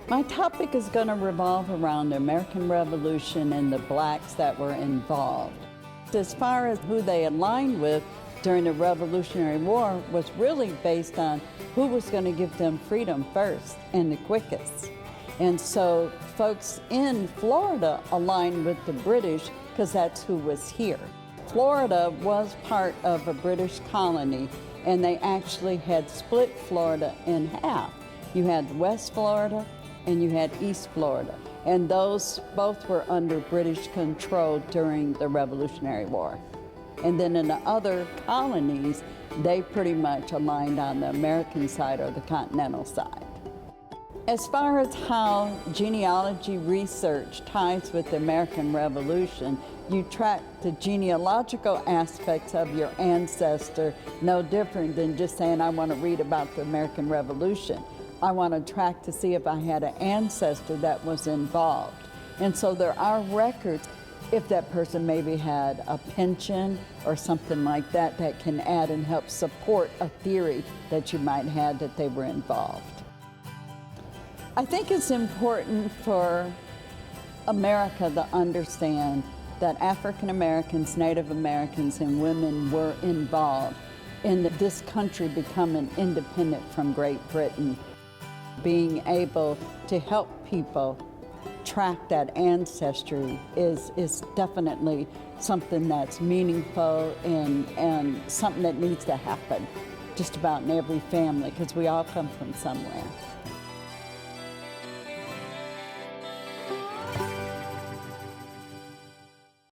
My topic is going to revolve around the American Revolution and the blacks that were involved. As far as who they aligned with during the Revolutionary War was really based on who was going to give them freedom first and the quickest. And so folks in Florida aligned with the British because that's who was here. Florida was part of a British colony, and they actually had split Florida in half. You had West Florida and you had East Florida, and those both were under British control during the Revolutionary War. And then in the other colonies, they pretty much aligned on the American side or the continental side. As far as how genealogy research ties with the American Revolution, you track the genealogical aspects of your ancestor, no different than just saying, I want to read about the American Revolution. I want to track to see if I had an ancestor that was involved. And so there are records, if that person maybe had a pension or something like that, that can add and help support a theory that you might have that they were involved. I think it's important for America to understand that African Americans, Native Americans, and women were involved in this country becoming independent from Great Britain. Being able to help people track that ancestry is definitely something that's meaningful and something that needs to happen just about in every family, because we all come from somewhere.